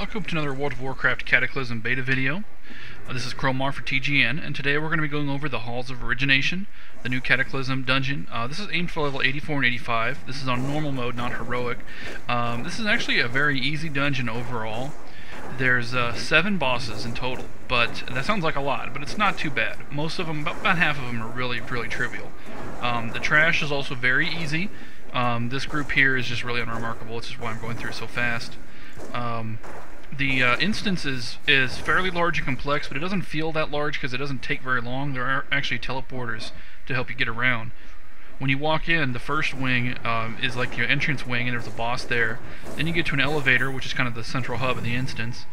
Welcome to another World of Warcraft Cataclysm beta video. This is Cromar for TGN, and today we're going to be going over the Halls of Origination, the new Cataclysm dungeon. This is aimed for level 84 and 85. This is on normal mode, not heroic. This is actually a very easy dungeon overall. There's 7 bosses in total, but that sounds like a lot, but it's not too bad. Most of them, about half of them, are really trivial. The trash is also very easy. This group here is just really unremarkable, which is why I'm going through it so fast. The instance is fairly large and complex, but it doesn't feel that large because it doesn't take very long. There are actually teleporters to help you get around. When you walk in, the first wing is like your entrance wing, and there's a boss there. Then you get to an elevator, which is kind of the central hub of the instance.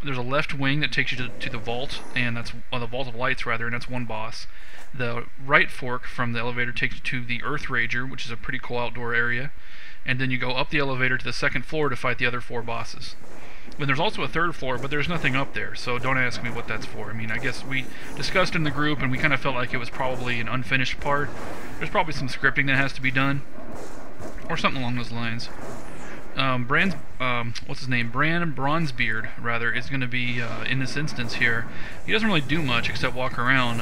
There's a left wing that takes you to the vault, and that's the Vault of Lights rather, and that's one boss. The right fork from the elevator takes you to the Earth Rager, which is a pretty cool outdoor area. And then you go up the elevator to the second floor to fight the other 4 bosses. Then there's also a third floor, but there's nothing up there, so don't ask me what that's for. I mean, I guess we discussed in the group, and we kind of felt like it was probably an unfinished part. There's probably some scripting that has to be done, or something along those lines. What's his name? Bran Bronzebeard, rather, is going to be in this instance here. He doesn't really do much except walk around.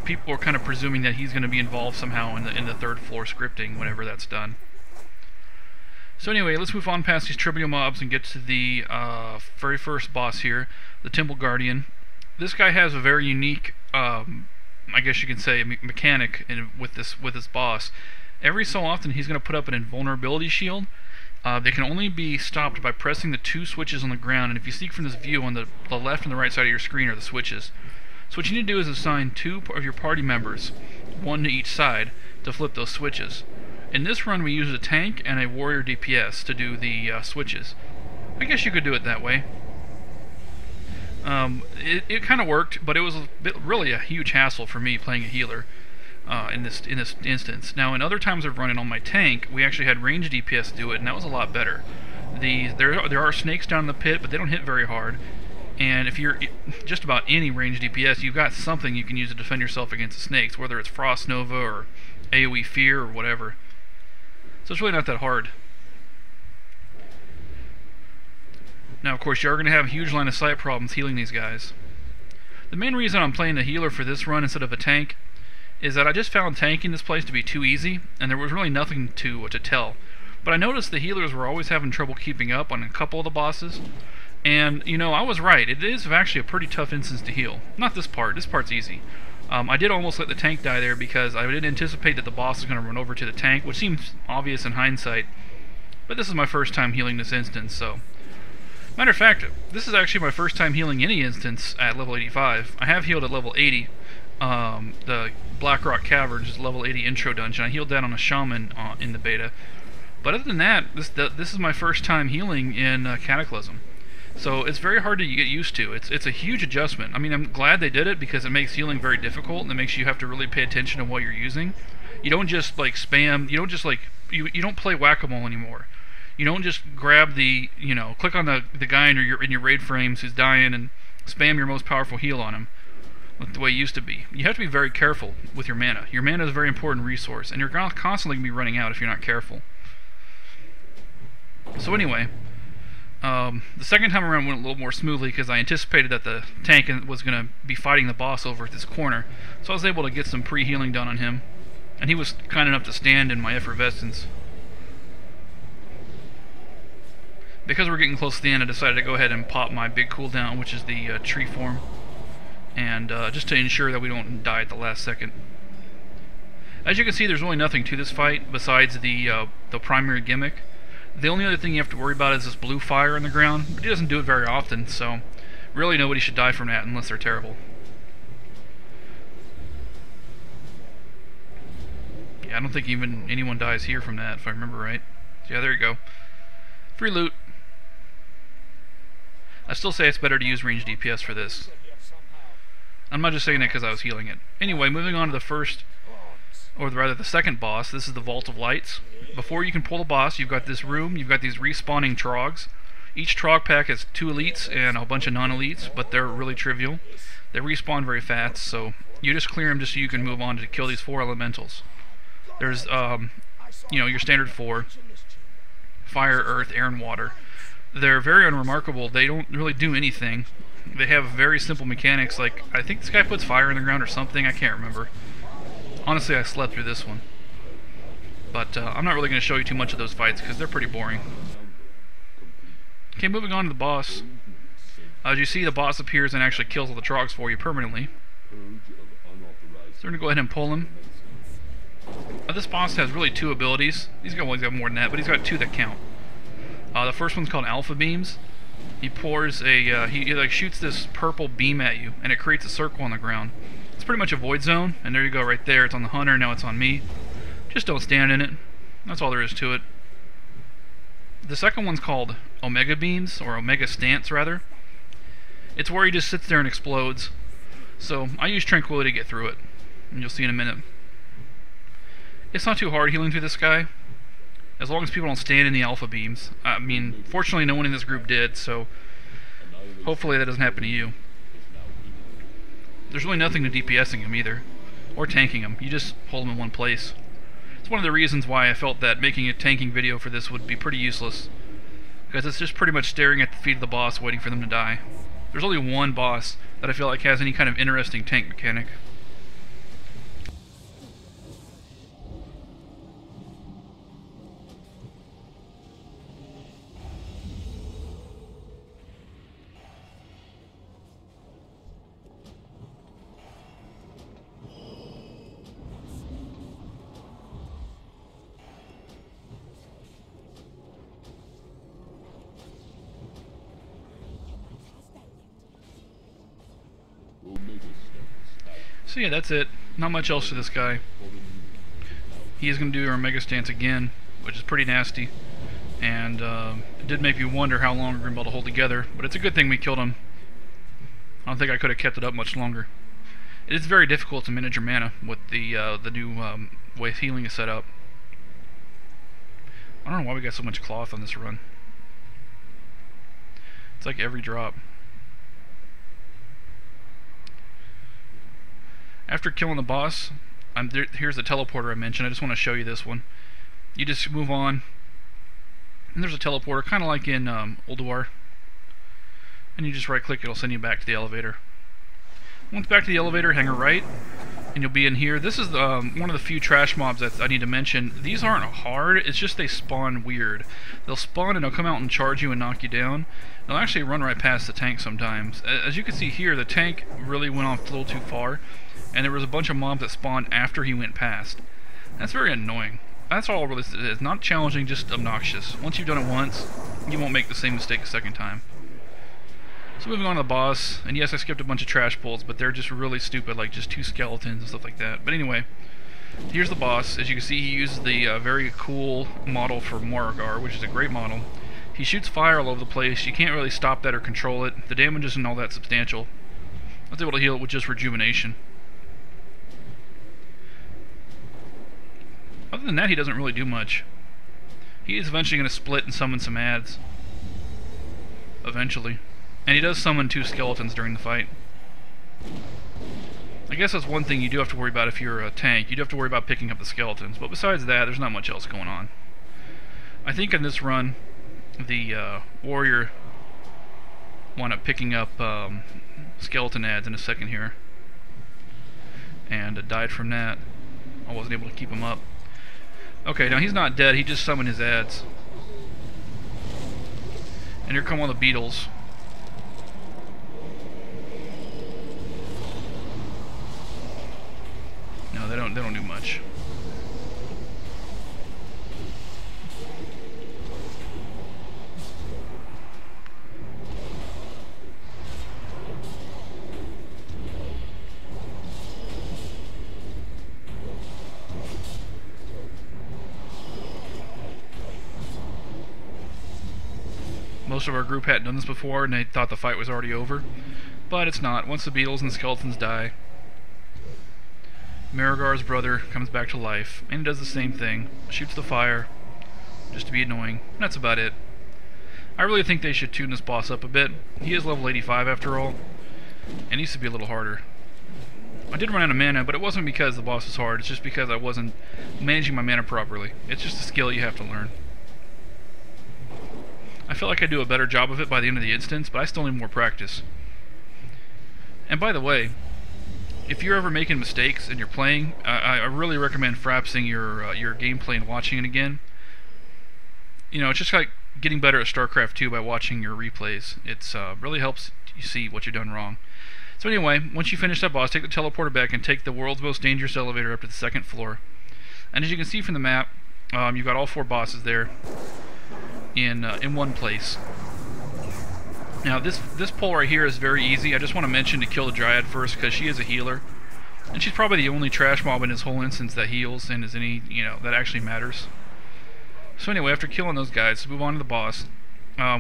People are kind of presuming that he's going to be involved somehow in the third floor scripting whenever that's done. So anyway, let's move on past these trivial mobs and get to the very first boss here, the Temple Guardian. This guy has a very unique, I guess you can say, mechanic with this boss. Every so often, he's going to put up an invulnerability shield. They can only be stopped by pressing the 2 switches on the ground, and if you see from this view, on the left and the right side of your screen are the switches. So what you need to do is assign 2 of your party members, 1 to each side, to flip those switches. In this run, we use a tank and a warrior DPS to do the switches. I guess you could do it that way. It kind of worked, but it was really a huge hassle for me playing a healer in this instance. Now, in other times I've run it on my tank, we actually had range DPS do it, and that was a lot better. There are snakes down in the pit, but they don't hit very hard. And if you're just about any range DPS, you've got something you can use to defend yourself against the snakes, whether it's Frost Nova or AoE Fear or whatever. So it's really not that hard. Now, of course, you are going to have huge line of sight problems healing these guys. The main reason I'm playing a healer for this run instead of a tank is that I just found tanking this place to be too easy, and there was really nothing to tell. But I noticed the healers were always having trouble keeping up on a couple of the bosses. And, you know, I was right. It is actually a pretty tough instance to heal. Not this part. This part's easy. I did almost let the tank die there because I didn't anticipate that the boss was going to run over to the tank, which seems obvious in hindsight. But this is my first time healing this instance, so... Matter of fact, this is actually my first time healing any instance at level 85. I have healed at level 80. The Blackrock Caverns is level 80 intro dungeon. I healed that on a shaman in the beta. But other than that, this is my first time healing in Cataclysm. So it's very hard to get used to. It's a huge adjustment. I mean, I'm glad they did it because it makes healing very difficult, and it makes you have to really pay attention to what you're using. You don't just like spam. You don't just like you don't play whack-a-mole anymore. You don't just grab the click on the guy in your raid frames who's dying and spam your most powerful heal on him, like the way it used to be. You have to be very careful with your mana. Your mana is a very important resource, and you're constantly going to be running out if you're not careful. So anyway. The second time around went a little more smoothly because I anticipated that the tank was going to be fighting the boss over at this corner, so I was able to get some pre-healing done on him, and he was kind enough to stand in my effervescence. Because we're getting close to the end, I decided to go ahead and pop my big cooldown, which is the tree form, and just to ensure that we don't die at the last second. As you can see, there's really nothing to this fight besides the primary gimmick. The only other thing you have to worry about is this blue fire on the ground, but he doesn't do it very often, so really nobody should die from that unless they're terrible. Yeah, I don't think even anyone dies here from that, if I remember right. So yeah, there you go. Free loot. I still say it's better to use range DPS for this. I'm not just saying that because I was healing it. Anyway, moving on to the first, or rather the second boss. This is the Vault of Lights. Before you can pull the boss, you've got this room, you've got these respawning trogs. Each trog pack has 2 elites and a bunch of non-elites, but they're really trivial. They respawn very fast, so you just clear them just so you can move on to kill these 4 elementals. There's, your standard 4. Fire, Earth, Air, and Water. They're very unremarkable. They don't really do anything. They have very simple mechanics, like, I think this guy puts fire in the ground or something, I can't remember. Honestly, I slept through this one. But I'm not really going to show you too much of those fights, because they're pretty boring. Okay, moving on to the boss. As you see, the boss appears and actually kills all the trogs for you permanently. So we're going to go ahead and pull him. This boss has really two abilities. He's got more than that, but he's got two that count. The first one's called Alpha Beams. He pours a, he like shoots this purple beam at you, and it creates a circle on the ground. It's pretty much a void zone, and there you go right there. It's on the hunter, now it's on me. Just don't stand in it. That's all there is to it. The second one's called Omega Beams, or Omega Stance, rather. It's where he just sits there and explodes. So, I use Tranquility to get through it, and you'll see in a minute. It's not too hard healing through this guy, as long as people don't stand in the Alpha Beams. I mean, fortunately no one in this group did, so hopefully that doesn't happen to you. There's really nothing to DPSing him either, or tanking him. You just hold him in one place. It's one of the reasons why I felt that making a tanking video for this would be pretty useless, because it's just pretty much staring at the feet of the boss waiting for them to die. There's only one boss that I feel like has any kind of interesting tank mechanic. So yeah, that's it. Not much else to this guy. He is going to do our Omega Stance again, which is pretty nasty. And it did make me wonder how long we're going to be able to hold together. But it's a good thing we killed him. I don't think I could have kept it up much longer. It is very difficult to manage your mana with the new way healing is set up. I don't know why we got so much cloth on this run. It's like every drop. After killing the boss, here's the teleporter I mentioned. I just want to show you this one. You just move on, and there's a teleporter, kind of like in Ulduar. And you just right-click, it'll send you back to the elevator. Once back to the elevator, hang a right, and you'll be in here. This is one of the few trash mobs that I need to mention. These aren't hard, it's just they spawn weird. They'll spawn and they'll come out and charge you and knock you down. They'll actually run right past the tank sometimes. As you can see here, the tank really went off a little too far. And there was a bunch of mobs that spawned after he went past. That's very annoying. That's all really it is. Not challenging, just obnoxious. Once you've done it once, you won't make the same mistake a second time. So moving on to the boss, and yes, I skipped a bunch of trash pulls, but they're just really stupid, like just 2 skeletons and stuff like that. But anyway, here's the boss. As you can see, he uses the very cool model for Morrigar, which is a great model. He shoots fire all over the place. You can't really stop that or control it. The damage isn't all that substantial. I was able to heal it with just Rejuvenation. Other than that, he doesn't really do much. He is eventually going to split and summon some ads. Eventually. And he does summon 2 skeletons during the fight. I guess that's one thing you do have to worry about if you're a tank. You do have to worry about picking up the skeletons. But besides that, there's not much else going on. I think in this run, the warrior wound up picking up skeleton ads in a second here. And died from that. I wasn't able to keep him up. Okay, now he's not dead, he just summoned his ads. And here come all the beetles. No, they don't do much. Most of our group hadn't done this before, and they thought the fight was already over. But it's not. Once the beetles and the skeletons die, Marigar's brother comes back to life, and he does the same thing. Shoots the fire, just to be annoying. And that's about it. I really think they should tune this boss up a bit. He is level 85 after all, and needs to be a little harder. I did run out of mana, but it wasn't because the boss was hard, it's just because I wasn't managing my mana properly. It's just a skill you have to learn. I feel like I do a better job of it by the end of the instance, but I still need more practice. And by the way, if you're ever making mistakes and you're playing, I really recommend frapsing your gameplay and watching it again. You know, it's just like getting better at StarCraft 2 by watching your replays. It's really helps you see what you've done wrong. So anyway, once you finish that boss, take the teleporter back and take the world's most dangerous elevator up to the 2nd floor. And as you can see from the map, you've got all 4 bosses there in one place. Now this pull right here is very easy. I just want to mention to kill the Dryad first because she is a healer, and she's probably the only trash mob in this whole instance that heals and is any that actually matters. So anyway, after killing those guys, move on to the boss.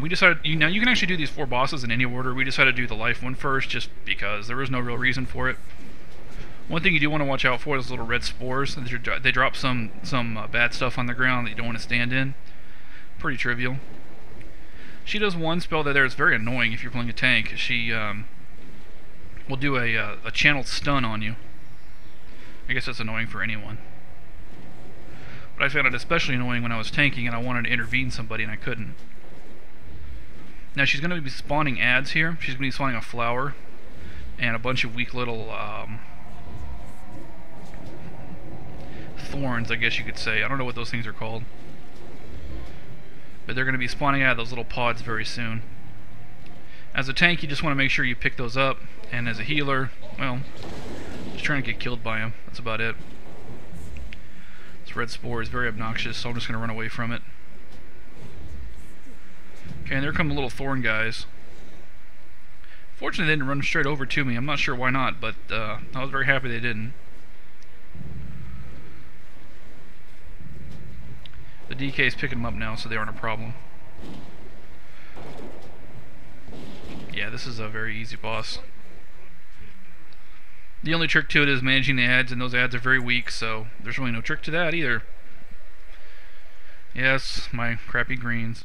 We decided, now you can actually do these 4 bosses in any order. We decided to do the life one first just because there was no real reason for it. One thing you do want to watch out for is little red spores. They drop some bad stuff on the ground that you don't want to stand in. Pretty trivial. She does one spell that there is very annoying if you're playing a tank. She will do a channeled stun on you. I guess that's annoying for anyone. But I found it especially annoying when I was tanking and I wanted to intervene somebody and I couldn't. Now she's going to be spawning ads here. She's going to be spawning a flower and a bunch of weak little thorns, I guess you could say. I don't know what those things are called. But they're going to be spawning out of those little pods very soon. As a tank, you just want to make sure you pick those up. And as a healer, well, just trying to get killed by them. That's about it. This red spore is very obnoxious, so I'm just going to run away from it. Okay, and there come the little thorn guys. Fortunately, they didn't run straight over to me. I'm not sure why not, but I was very happy they didn't. The DK is picking them up now, so they aren't a problem. Yeah, this is a very easy boss. The only trick to it is managing the ads, and those ads are very weak, so there's really no trick to that either. Yes, my crappy greens.